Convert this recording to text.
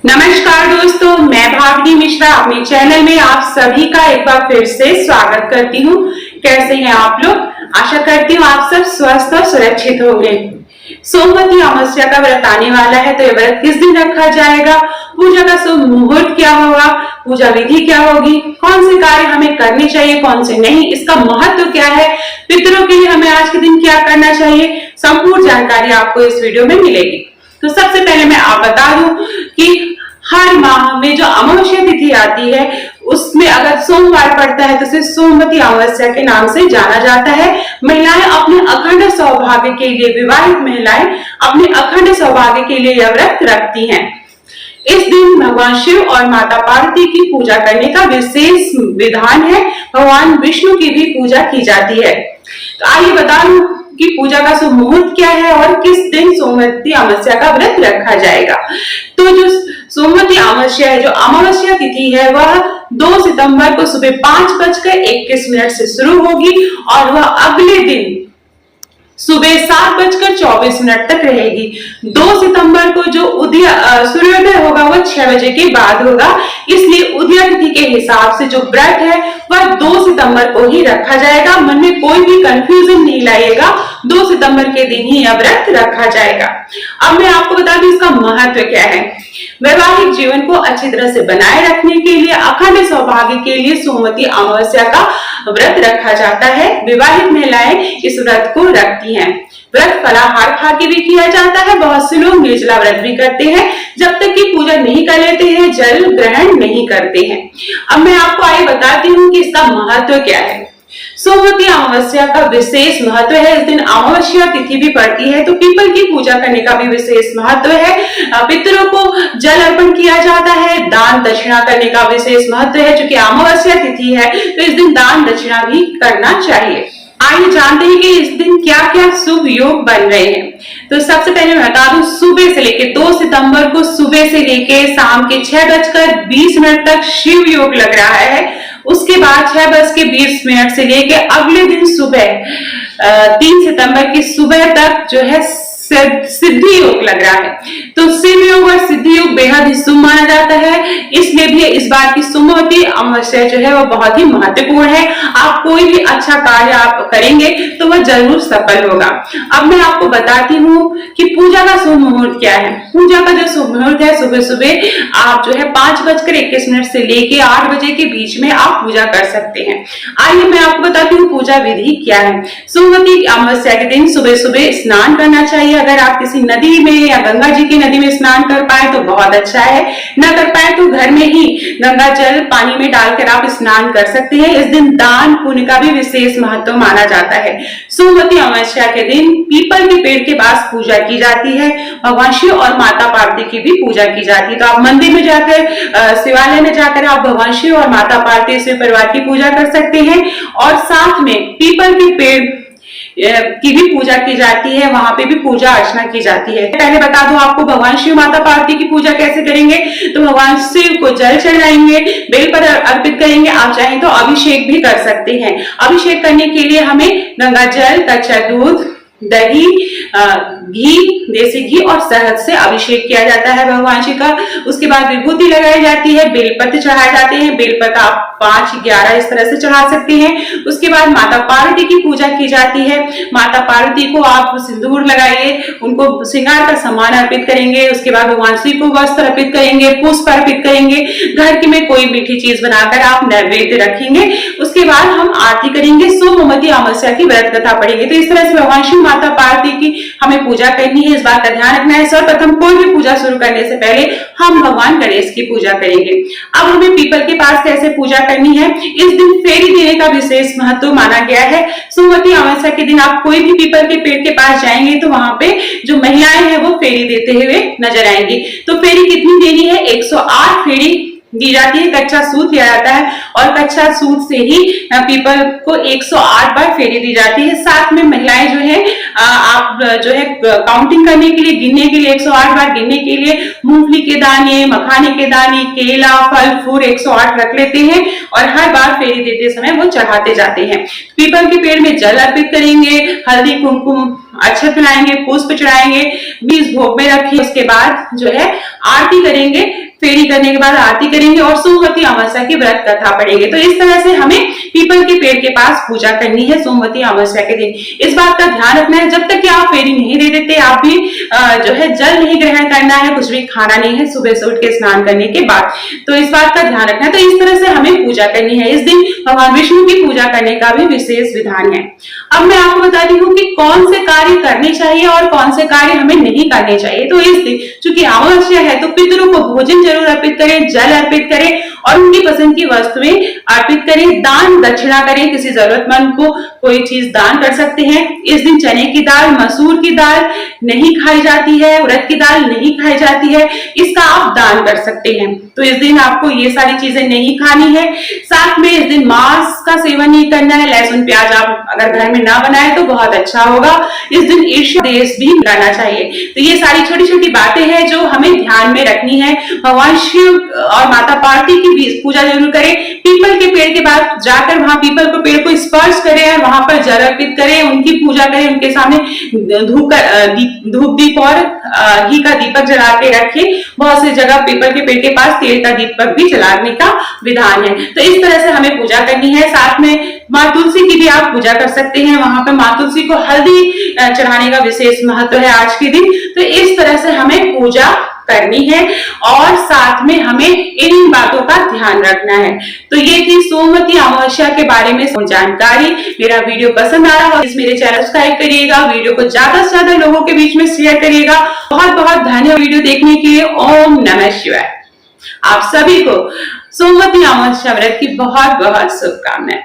नमस्कार दोस्तों, मैं भावनी मिश्रा अपने चैनल में आप सभी का एक बार फिर से स्वागत करती हूँ। कैसे हैं आप लोग? आशा करती हूँ आप सब स्वस्थ और सुरक्षित होंगे। सोमवती अमावस्या का व्रत आने वाला है, तो ये व्रत किस दिन रखा जाएगा, पूजा का शुभ मुहूर्त क्या होगा, पूजा विधि क्या होगी, कौन से कार्य हमें करने चाहिए, कौन से नहीं, इसका महत्व क्या है, पितरों के लिए हमें आज के दिन क्या करना चाहिए, संपूर्ण जानकारी आपको इस वीडियो में मिलेगी। तो सबसे पहले मैं आप बता दूं कि हर माह में जो अमावस्या तिथि आती है उसमें अगर सोमवार पड़ता है तो उसे सोमवती अमावस्या के नाम से जाना जाता है। महिलाएं अपने अखंड सौभाग्य के लिए, विवाहित महिलाएं अपने अखंड सौभाग्य के लिए यह व्रत रखती हैं। इस दिन भगवान शिव और माता पार्वती की पूजा करने का विशेष विधान है। भगवान विष्णु की भी पूजा की जाती है। तो आइए बता दूं कि पूजा का शुभ मुहूर्त क्या है और किस दिन सोमवती अमावस्या का व्रत रखा जाएगा। तो जो सोमवती अमावस्या है, जो अमावस्या तिथि है, वह 2 सितंबर को सुबह 5:21 से शुरू होगी और वह अगले दिन सुबह 7:24 तक रहेगी। 2 सितंबर को जो सूर्योदय होगा वह 6 बजे के बाद होगा, इसलिए उदय तिथि के हिसाब से जो व्रत है वह 2 सितंबर को ही रखा जाएगा। मन में कोई भी कंफ्यूजन नहीं लाइएगा, 2 सितंबर के दिन ही यह व्रत रखा जाएगा। अब मैं आपको बता दूं इसका महत्व क्या है। वैवाहिक जीवन को अच्छी तरह से बनाए रखने के लिए, अखंड सौभाग्य के लिए सोमवती अमावस्या का व्रत रखा जाता है। विवाहित महिलाएं इस व्रत को रखती हैं। व्रत फलाहार खा के भी किया जाता है। बहुत से लोग निर्जला व्रत भी करते हैं, जब तक कि पूजा नहीं कर लेते हैं, जल ग्रहण नहीं करते हैं। अब मैं आपको आगे बताती हूँ कि इसका महत्व क्या है। सोमवती अमावस्या का विशेष महत्व है। इस दिन अमावस्या तिथि भी पड़ती है, तो पीपल की पूजा करने का भी विशेष महत्व है। पितरों को जल अर्पण किया जाता है। दान दक्षिणा करने का विशेष महत्व है। चूंकि अमावस्या तिथि है तो इस दिन दान दक्षिणा भी करना चाहिए। आइए जानते हैं कि इस दिन क्या क्या शुभ योग बन रहे हैं। तो सबसे पहले मैं बता दूं, सुबह से लेके 2 सितंबर को सुबह से लेके शाम के 6:20 तक शिव योग लग रहा है। उसके बाद 6:20 से लेके अगले दिन सुबह 3 सितंबर की सुबह तक जो है सिद्धि योग लग रहा है। तो शिव योग और सिद्धि योग बेहद ही शुभ माना जाता है, इसलिए भी इस बार की सोमवती अमावस्या जो है वो बहुत ही महत्वपूर्ण है। आप कोई भी अच्छा कार्य आप करेंगे तो वह जरूर सफल होगा। अब मैं आपको बताती हूँ कि पूजा का शुभ मुहूर्त क्या है। पूजा का जो शुभ मुहूर्त है, सुबह सुबह आप जो है 5:21 से लेके 8 बजे के बीच में आप पूजा कर सकते हैं। आइए मैं आपको बताती हूँ पूजा विधि क्या है। सोमवती अमावस्या के दिन सुबह सुबह स्नान करना चाहिए। अगर आप किसी नदी में या गंगा जी की नदी में स्नान कर पाए तो बहुत अच्छा है, न कर पाए तो घर में ही गंगा जल पानी में डालकर आप स्नान कर सकते हैं। इस दिन दान पुण्य का भी विशेष महत्व माना जाता है। सोमवती अमावस्या के दिन पीपल के पेड़ के पास पूजा की जाती है। भगवान शिव और माता पार्वती की भी पूजा की जाती है। तो आप मंदिर में जाकर, शिवालय में जाकर आप भगवान शिव और माता पार्वती शिव परिवार की पूजा कर सकते हैं। और साथ में पीपल के पेड़ की भी पूजा की जाती है, वहां पे भी पूजा अर्चना की जाती है। पहले बता दूं आपको भगवान शिव माता पार्वती की पूजा कैसे करेंगे। तो भगवान शिव को जल चढ़ाएंगे, बेलपत्र अर्पित करेंगे। आप चाहें तो अभिषेक भी कर सकते हैं। अभिषेक करने के लिए हमें गंगा जल, कच्चा दूध, दही, घी, देसी घी और शहद से अभिषेक किया जाता है भगवान जी का। उसके बाद विभूति लगाई जाती है, बेलपत्र चढ़ाए जाते हैं। बेलपत्र आप 5, 11 इस तरह से चढ़ा सकते हैं। उसके बाद माता पार्वती की पूजा की जाती है। माता पार्वती को आप सिंदूर लगाइए, उनको श्रृंगार का सामान अर्पित करेंगे। उसके बाद भगवान शिव को वस्त्र अर्पित करेंगे, पुष्प अर्पित करेंगे। घर की में कोई मीठी चीज बनाकर आप नैवेद्य रखेंगे। उसके बाद हम आरती करेंगे, सोमवती अमावस्या की व्रत कथा पढ़ेंगे। तो इस तरह से भगवान शिव माता पार्वती की हमें पूजा करनी है। इस बात का ध्यान रखना है। सर्वप्रथम कोई भी पूजा शुरू करने से पहले हम भगवान गणेश की पूजा करेंगे। अब हमें पीपल के पास कैसे पूजा करनी है। इस दिन फेरी देने का विशेष महत्व माना गया है। सोमवती अमावस्या के दिन आप कोई भी पीपल के पेड़ के पास जाएंगे तो वहां पे जो महिलाएं हैं वो फेरी देते हुए नजर आएंगी। तो फेरी कितनी देनी है? 108 फेरी दी जाती है। कच्चा सूत लिया जाता है और कच्चा सूत से ही पीपल को 108 बार फेरी दी जाती है। साथ में महिलाएं जो है आप जो है काउंटिंग करने के लिए, गिनने के लिए, 108 बार गिनने के लिए मूंगफली के दाने, मखाने के दाने, केला, फल फूल 108 रख लेते हैं और हर बार फेरी देते समय वो चढ़ाते जाते हैं। पीपल के पेड़ में जल अर्पित करेंगे, हल्दी कुमकुम अक्षत मिलाएंगे, पुष्प चढ़ाएंगे, बीज भोग में रखें। उसके बाद जो है आरती करेंगे फेरी करने के बाद आरती करेंगे और सोमवती अमावस्या की व्रत कथा पढ़ेंगे। तो इस तरह से हमें पीपल के पेड़ के पास पूजा करनी है सोमवती अमावस्या के दिन। इस बात का ध्यान रखना है, जब तक कि आप फेरी नहीं दे देते, आप भी जो है जल नहीं ग्रहण करना है, कुछ भी खाना नहीं है सुबह से उठ के स्नान करने के बाद। तो इस बात का ध्यान रखना है। तो इस तरह से हमें पूजा करनी है। इस दिन भगवान विष्णु की पूजा करने का भी विशेष विधान है। अब मैं आपको बताती हूँ कि कौन से कार्य करने चाहिए और कौन से कार्य हमें नहीं करने चाहिए। तो इस दिन चूंकि अमावस्या है तो पितरों को भोजन जरूर अर्पित करें, जल अर्पित करें और उनकी पसंद की वस्तुएं अर्पित करें। दान दक्षिणा करें, किसी जरूरतमंद को कोई चीज दान कर सकते हैं। इस दिन चने की दाल, मसूर की दाल नहीं खाई जाती है, उड़द की दाल नहीं खाई जाती है, इसका आप दान कर सकते हैं। तो इस दिन आपको ये सारी चीजें नहीं खानी है। साथ में इस दिन मांस का सेवन नहीं करना है। लहसुन प्याज आप अगर घर में ना बनाए तो बहुत अच्छा होगा। इस दिन ईर्ष्या देश भी मिलाना चाहिए। तो ये सारी छोटी छोटी बातें हैं जो हमें ध्यान में रखनी है। भगवान शिव और माता पार्वती की भी पूजा जरूर करें। पीपल के पेड़ के पास जाकर वहां पीपल के पेड़ को स्पर्श करें और वहां पर जल अर्पित करें, उनकी पूजा करें, उनके सामने धूप दीप और घी का दीपक जला के रखें। बहुत सी जगह पीपल के पेड़ के पास तेल का दीपक भी जलाने का विधान है। तो इस तरह से हमें पूजा करनी है। साथ में माँ तुलसी की भी आप पूजा कर सकते हैं। वहां पर माँ तुलसी को हल्दी चढ़ाने का विशेष महत्व है आज के दिन। तो इस तरह से हमें पूजा करनी है और साथ में हमें इन बातों का ध्यान रखना है। तो ये थी सोमवती अमावस्या के बारे में जानकारी। मेरा वीडियो पसंद आ रहा हो इस मेरे चैनल सब्सक्राइब करिएगा, वीडियो को ज्यादा से ज्यादा लोगों के बीच में शेयर करिएगा। बहुत बहुत धन्यवाद वीडियो देखने के लिए। ओम नमः शिवाय। आप सभी को सोमवती अमावस्या व्रत की बहुत बहुत शुभकामनाएं।